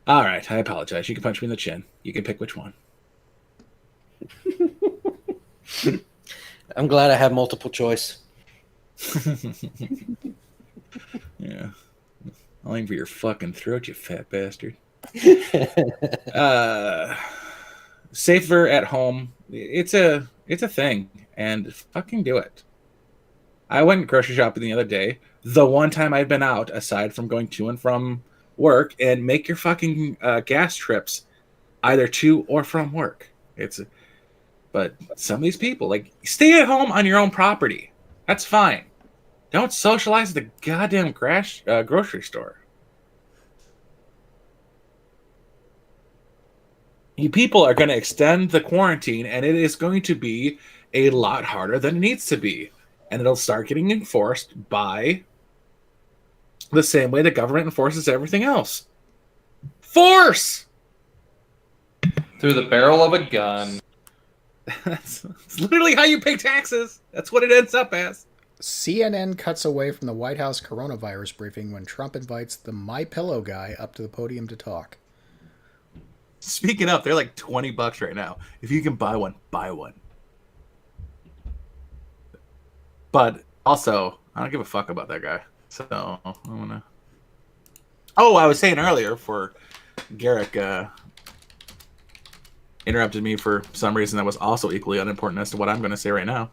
All right, I apologize. You can punch me in the chin. You can pick which one. I'm glad I have multiple choice. Yeah. I'll aim for your fucking throat, you fat bastard. Safer at home. It's a thing, and fucking do it. I went grocery shopping the other day. The one time I've been out, aside from going to and from work, and make your fucking gas trips either to or from work. But some of these people, like, stay at home on your own property. That's fine. Don't socialize at the goddamn grocery store. You people are going to extend the quarantine, and it is going to be a lot harder than it needs to be. And it'll start getting enforced by the same way the government enforces everything else. Force! Through the barrel of a gun. That's literally how you pay taxes. That's what it ends up as. CNN cuts away from the White House coronavirus briefing when Trump invites the MyPillow guy up to the podium to talk. Speaking of, they're like $20 right now. If you can buy one, buy one. But also, I don't give a fuck about that guy. So I'm gonna. Oh, I was saying earlier for Garrick interrupted me for some reason that was also equally unimportant as to what I'm going to say right now.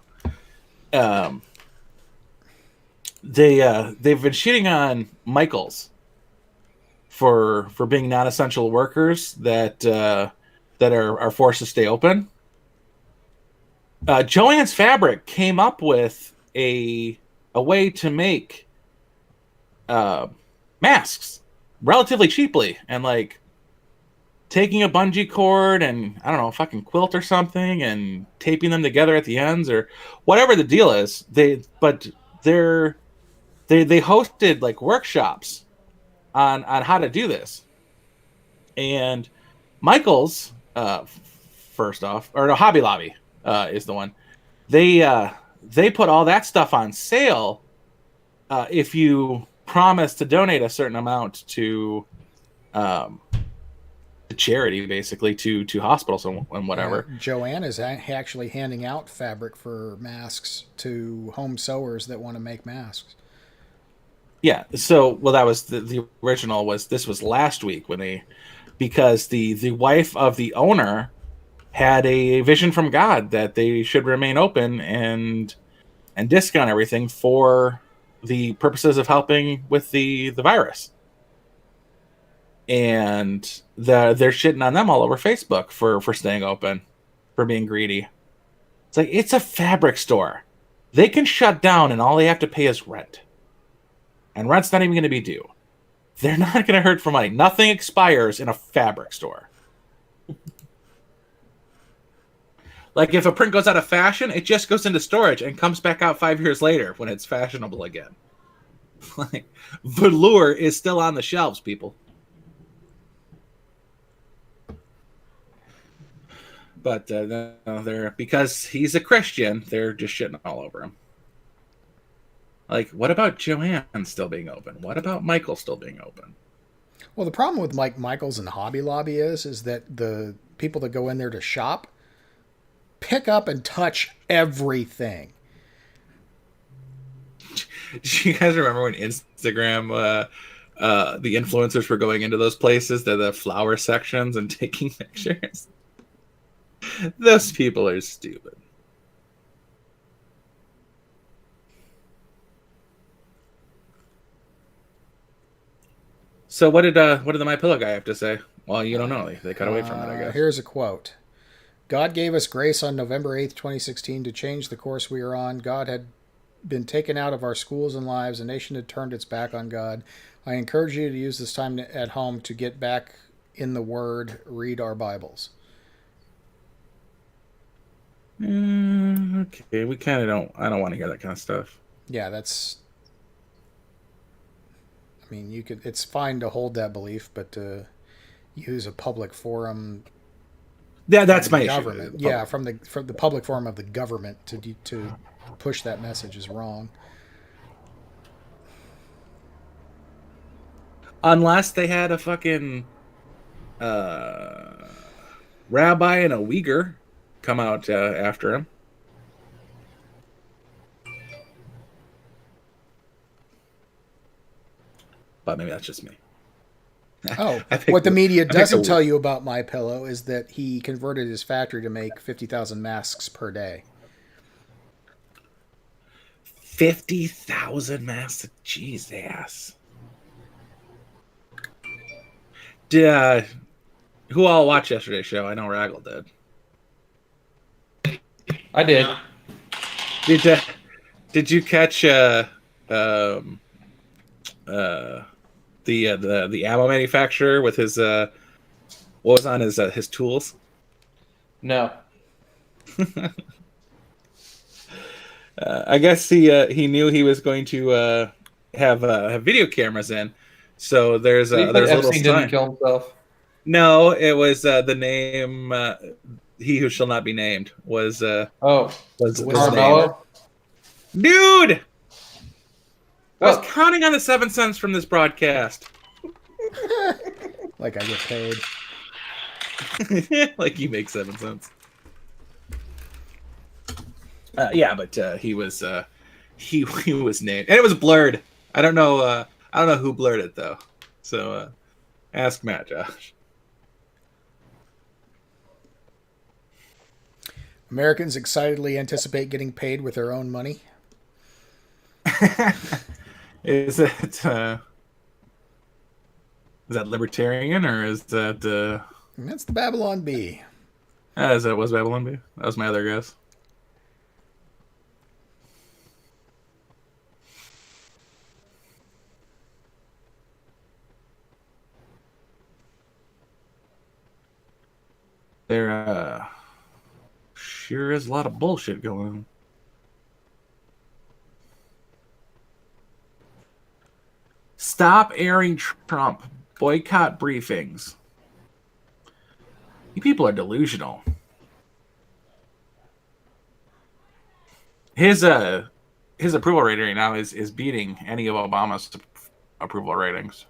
They've been shitting on Michaels for being non-essential workers that are forced to stay open. Joann's Fabric came up with a way to make masks relatively cheaply, and like taking a bungee cord and I don't know, a fucking quilt or something, and taping them together at the ends or whatever the deal is. They hosted like workshops on how to do this. And Michael's first off, or no, Hobby Lobby is the one. They put all that stuff on sale if you promise to donate a certain amount to charity, basically to hospitals and whatever. Joanne is actually handing out fabric for masks to home sewers that want to make masks. Yeah. So, well, that was the original. This was last week because the wife of the owner had a vision from God that they should remain open and discount everything for the purposes of helping with the virus. And they're shitting on them all over Facebook for staying open, for being greedy. It's like, it's a fabric store. They can shut down and all they have to pay is rent. And rent's not even going to be due. They're not going to hurt for money. Nothing expires in a fabric store. Like, if a print goes out of fashion, it just goes into storage and comes back out 5 years later when it's fashionable again. Like, velour is still on the shelves, people. But they're, because he's a Christian, they're just shitting all over him. Like, what about Joanne still being open? What about Michael still being open? Well, the problem with Michaels and Hobby Lobby is that the people that go in there to shop pick up and touch everything. Do you guys remember when Instagram, the influencers were going into those places, the flower sections, and taking pictures? Those people are stupid. So what did the MyPillow guy have to say? Well, you don't know. They cut away from it, I guess. Here's a quote. God gave us grace on November 8th, 2016 to change the course we are on. God had been taken out of our schools and lives. A nation had turned its back on God. I encourage you to use this time at home to get back in the Word, read our Bibles. Okay, we kind of don't. I don't want to hear that kind of stuff. Yeah, that's. I mean, you could. It's fine to hold that belief, but to use a public forum. Yeah, that's my government. issue. Yeah, from the public forum of the government to push that message is wrong. Unless they had a fucking rabbi and a Uyghur come out after him. But maybe that's just me. Oh, what the media doesn't tell you about MyPillow is that he converted his factory to make 50,000 masks per day. 50,000 masks? Jeez, ass. Who all watched yesterday's show? I know Raggle did. I did. Did you catch the ammo manufacturer with his what was on his tools? No. I guess he knew he was going to have video cameras in, so there's a little sign. Didn't kill himself. No, it was the name. He who shall not be named was Carmelo? Dude, I was counting on the 7 cents from this broadcast. Like I get paid. Like you make 7 cents. Yeah, but he was he was named, and it was blurred. I don't know. I don't know who blurred it though. So ask Matt, Josh. Americans excitedly anticipate getting paid with their own money. Is that libertarian or is that? And that's the Babylon Bee. As it was Babylon Bee. That was my other guess. There sure is a lot of bullshit going on. Stop airing Trump. Boycott briefings. You people are delusional. His approval rating right now is beating any of Obama's approval ratings.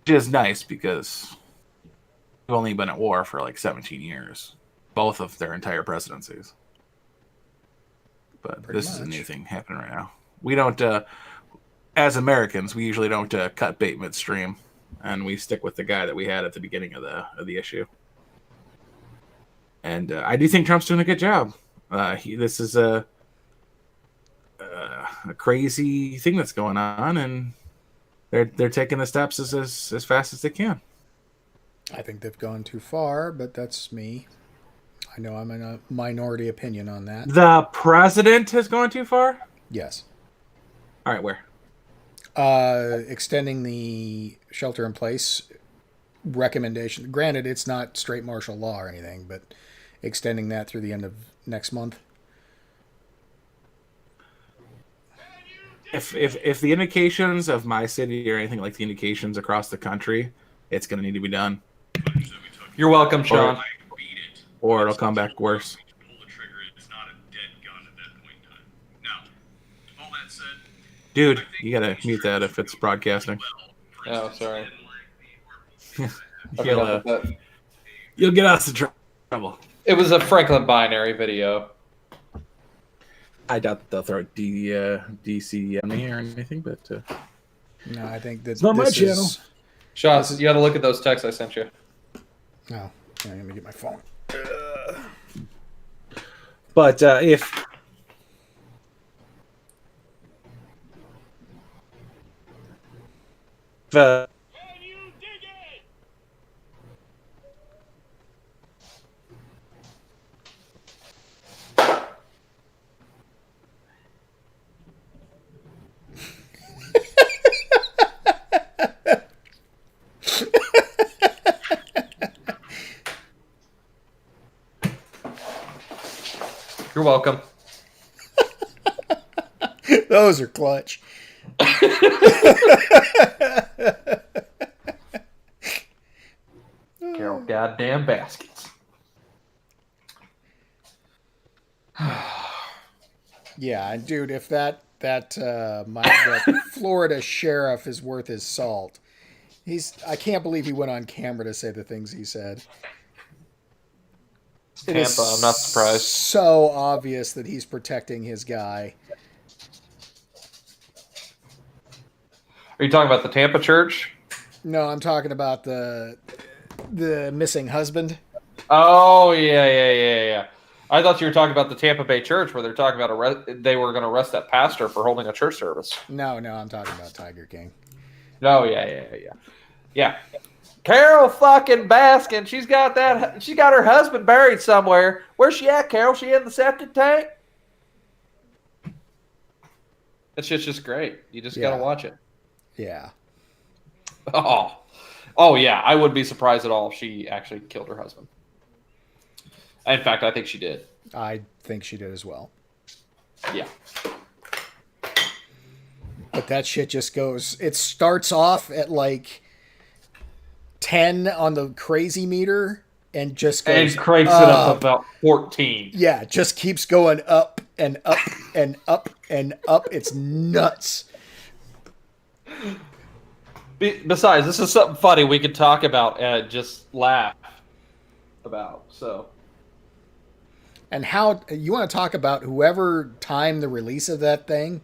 Which is nice because we've only been at war for like 17 years. Both of their entire presidencies. But this is a new thing happening right now. We don't, as Americans, we usually don't cut bait midstream, and we stick with the guy that we had at the beginning of the issue. And I do think Trump's doing a good job. This is a crazy thing that's going on, and they're taking the steps as fast as they can. I think they've gone too far, but that's me. I know I'm in a minority opinion on that. The president has gone too far? Yes. All right, where? Extending the shelter in place recommendation. Granted, it's not straight martial law or anything, but extending that through the end of next month. If the indications of my city or anything like the indications across the country, it's going to need to be done. You're welcome, Sean. Or it'll come back worse. Dude, you gotta mute that if it's broadcasting. Oh, sorry. You'll get us in trouble. It was a Franklin binary video. I doubt they'll throw DC at me or anything, but No, I think that it's not my channel. Sean, you got to look at those texts I sent you. Oh, yeah, let me get my phone. But if You're welcome. Those are clutch. Carol goddamn baskets. Yeah, dude, if that Florida sheriff is worth his salt, I can't believe he went on camera to say the things he said. Tampa, I'm not surprised. So obvious that he's protecting his guy. Are you talking about the Tampa church? No, I'm talking about the missing husband. Oh, yeah. I thought you were talking about the Tampa Bay church where they're talking about they were going to arrest that pastor for holding a church service. No, I'm talking about Tiger King. Oh, yeah. Carol fucking Baskin, she's got her husband buried somewhere. Where's she at, Carol? She in the septic tank? That shit's just great. You just gotta watch it. Yeah. Oh yeah. I wouldn't be surprised at all if she actually killed her husband. In fact, I think she did. I think she did as well. Yeah. But that shit just goes. It starts off at like 10 on the crazy meter and just goes. And cranks it up about 14. Yeah, just keeps going up and up and up and up. It's nuts. Besides, this is something funny we could talk about and just laugh about. So. And how you want to talk about whoever timed the release of that thing?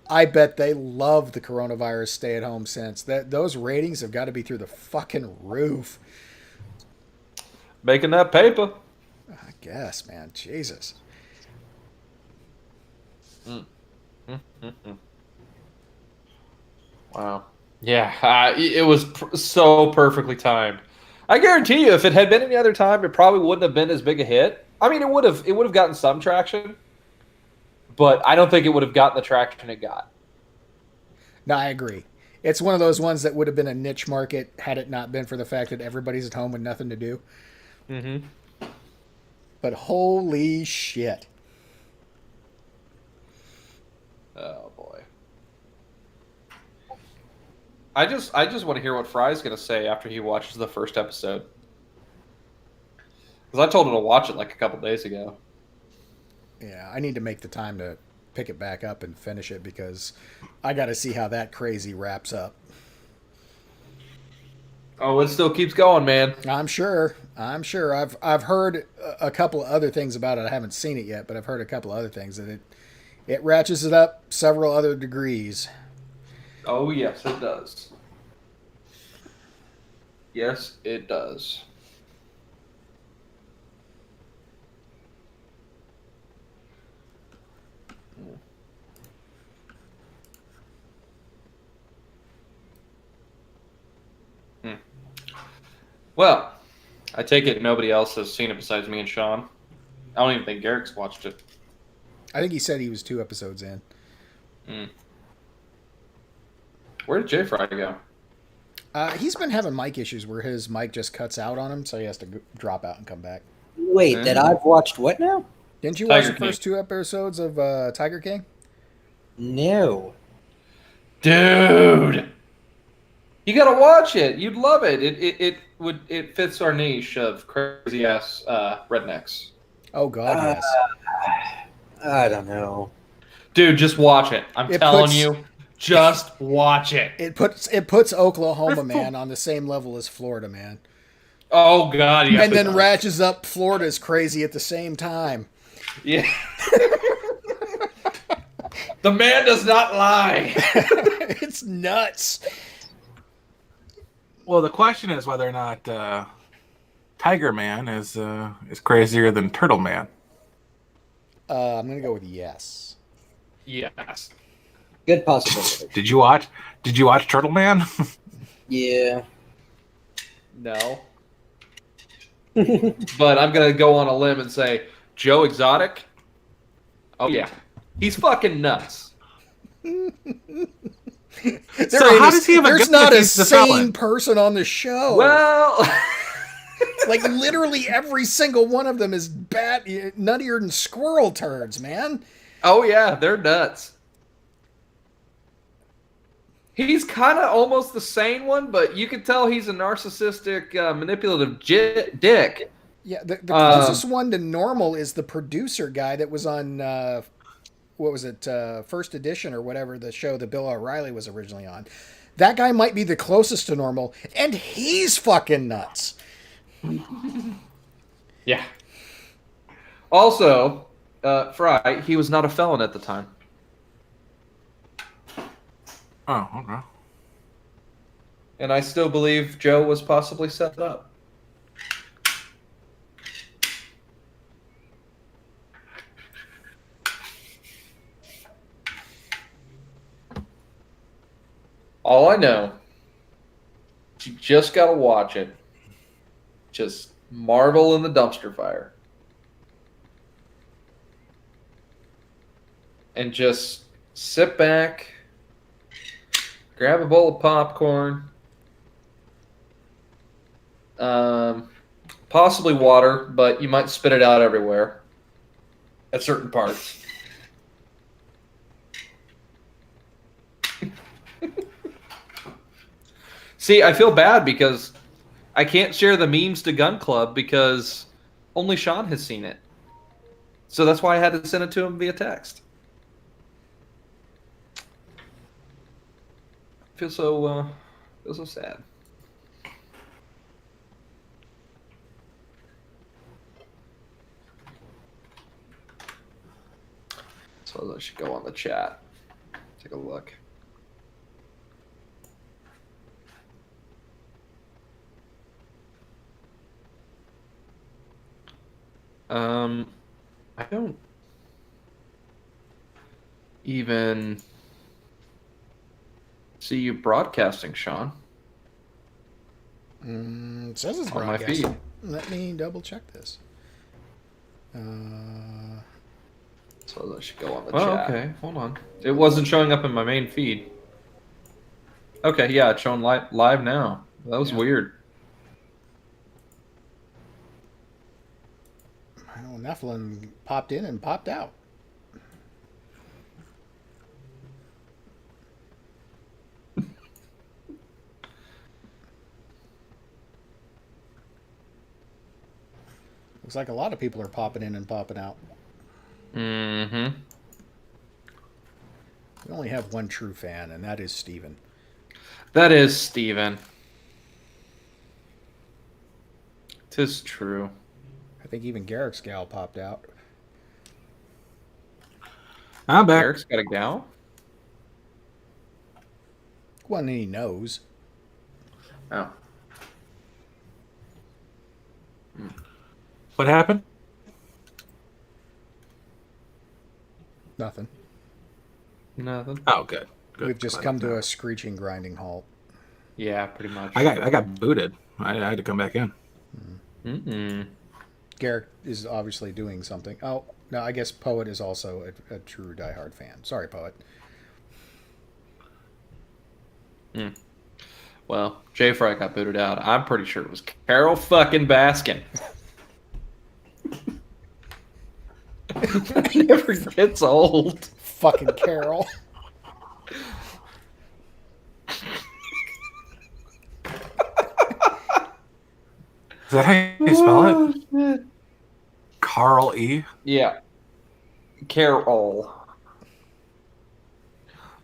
I bet they love the coronavirus stay-at-home sense. Those ratings have got to be through the fucking roof. Making that paper. I guess, man. Jesus. Wow. Yeah, it was so perfectly timed. I guarantee you, if it had been any other time, it probably wouldn't have been as big a hit. I mean, it would have gotten some traction, but I don't think it would have gotten the traction it got. No, I agree. It's one of those ones that would have been a niche market had it not been for the fact that everybody's at home with nothing to do. Mm-hmm. But holy shit. Oh boy. I just want to hear what Fry's gonna say after he watches the first episode. Because I told him to watch it like a couple days ago. Yeah, I need to make the time to pick it back up and finish it because I got to see how that crazy wraps up. Oh, it still keeps going, man. I'm sure. I've heard a couple of other things about it. I haven't seen it yet, but I've heard a couple of other things that it ratchets it up several other degrees. Oh yes, it does. Yes, it does. Well, I take it nobody else has seen it besides me and Sean. I don't even think Garrick's watched it. I think he said he was 2 episodes in. Where did Jay Fry go? He's been having mic issues where his mic just cuts out on him, so he has to drop out and come back. Wait, that I've watched what now? Didn't you watch Tiger the first 2 episodes of Tiger King? No. Dude, you gotta watch it. You'd love it. It fits our niche of crazy ass rednecks. Oh God, yes. I don't know. Dude, just watch it. I'm telling puts- you, just watch it. It puts Oklahoma man on the same level as Florida man, Oh God, yeah. and then ratchets up Florida's crazy at the same time. Yeah. The man does not lie. It's nuts. Well, the question is whether or not Tiger Man is crazier than Turtle Man. I'm gonna go with yes. Yes. Good possibility. Did you watch Turtle Man? Yeah. No. But I'm gonna go on a limb and say Joe Exotic. Oh yeah, he's fucking nuts. So how does he have a There's gun not if a he's the sane felon? person on the show. Well, Like literally every single one of them is nuttier than squirrel turds, man. oh yeah, they're nuts. He's kind of almost the sane one, but you can tell he's a narcissistic, manipulative dick. Yeah, the closest one to normal is the producer guy that was on what was it, First Edition or whatever, the show that Bill O'Reilly was originally on. That guy might be the closest to normal, and he's fucking nuts. Yeah. Also, Fry, he was not a felon at the time. Oh, okay. And I still believe Joe was possibly set up. All I know, you just got to watch it. Just marvel in the dumpster fire. And just sit back, grab a bowl of popcorn, possibly water, but you might spit it out everywhere at certain parts. See, I feel bad because I can't share the memes to Gun Club because only Sean has seen it. So that's why I had to send it to him via text. Feel so sad. So that should go on the chat. Take a look. I don't even see you broadcasting, Sean. It says it's On my broadcasting. feed. Let me double check this. So that should go on the Oh, chat. Okay, hold on. It wasn't showing up in my main feed. Okay, yeah, it's showing live now. That was weird. I know Nephilim popped in and popped out. Looks like a lot of people are popping in and popping out. Mm-hmm. We only have one true fan, and that is Steven. That is Steven. 'Tis true. I think even Garrick's gal popped out. I'm back. Eric's got a gal? One he knows. Oh. What happened? Nothing. Nothing. Oh, good. Good. We've just Glad come it's to not. a screeching, grinding halt. Yeah, pretty much. I got booted. I had to come back in. Mm-mm. Garrick is obviously doing something. Oh, no, I guess Poet is also a true diehard fan. Sorry, Poet. Well, Jay Fry got booted out. I'm pretty sure it was Carol fucking Baskin. That never gets old. Fucking Carol. Is that how you spell it? Shit. Carl E. Yeah. Carol.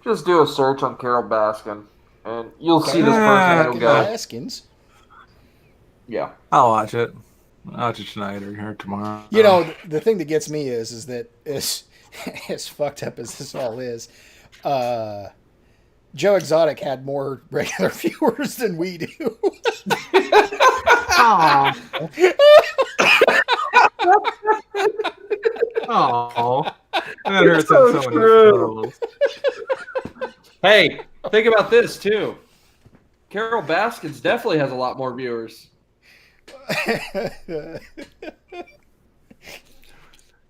Just do a search on Carol Baskin, and you'll see this person. Baskin. It'll Fucking go. Baskins. Yeah. I'll watch it. I'll watch it tonight or tomorrow. You know, the thing that gets me is that as fucked up as this all is, Joe Exotic had more regular viewers than we do. Oh. Oh. That hurts so on so many true. levels. Hey, think about this too. Carol Baskins definitely has a lot more viewers.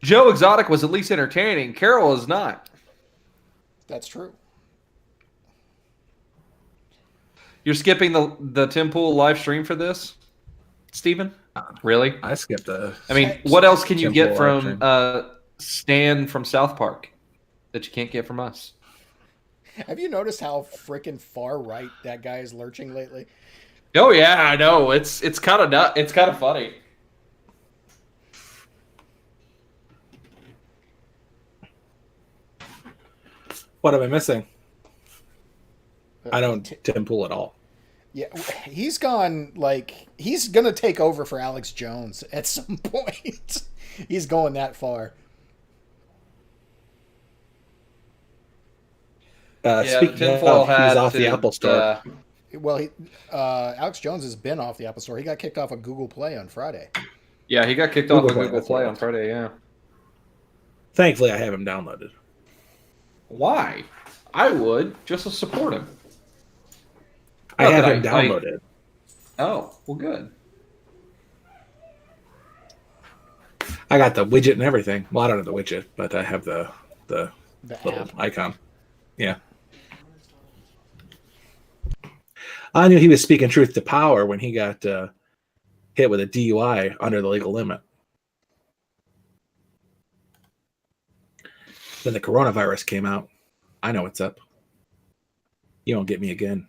Joe Exotic was at least entertaining. Carol is not. That's true. You're skipping the Tim Pool live stream for this, Steven? Really? I skipped a. I mean, what else can you Tim get Pool live from Stan from South Park that you can't get from us? Have you noticed how freaking far right that guy is lurching lately? Oh yeah, I know. It's kind of it's kind of funny. What am I missing? I don't Tim Pool at all. Yeah, he's gone, like, he's going to take over for Alex Jones at some point. He's going that far. Speaking of, tinfoil he's hat off the and, Apple Store. Well, Alex Jones has been off the Apple Store. He got kicked off of Google Play on Friday. Yeah, he got kicked off of Play, Google that's Play right. on Friday. Yeah. Thankfully, I have him downloaded. Why? I would just to support him. I Not have that him downloaded. Oh, well, good. I got the widget and everything. Well, I don't have the widget, but I have the The little app. icon. Yeah. I knew he was speaking truth to power when he got hit with a DUI under the legal limit. Then the coronavirus came out. I know what's up. You won't get me again.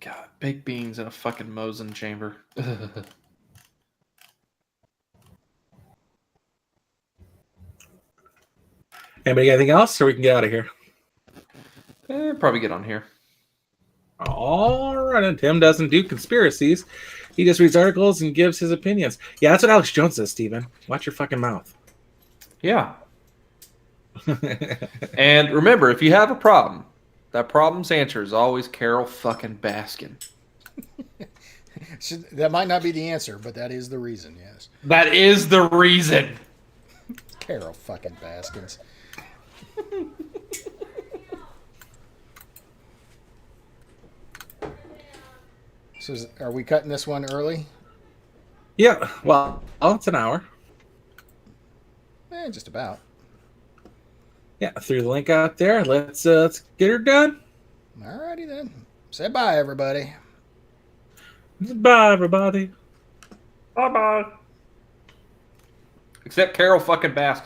God, baked beans in a fucking Mosin chamber. Anybody got anything else, or we can get out of here? Probably get on here. All right, and Tim doesn't do conspiracies. He just reads articles and gives his opinions. Yeah, that's what Alex Jones says, Steven. Watch your fucking mouth. Yeah. And remember, if you have a problem, that problem's answer is always Carol fucking Baskin. That might not be the answer, but that is the reason. Yes, That is the reason. Carol fucking Baskins. So, are we cutting this one early? Yeah, well, it's an hour. Just about. Yeah, threw the link out there. Let's get her done. Alrighty then. Say bye, everybody. Bye, everybody. Bye-bye. Except Carol fucking Baskin.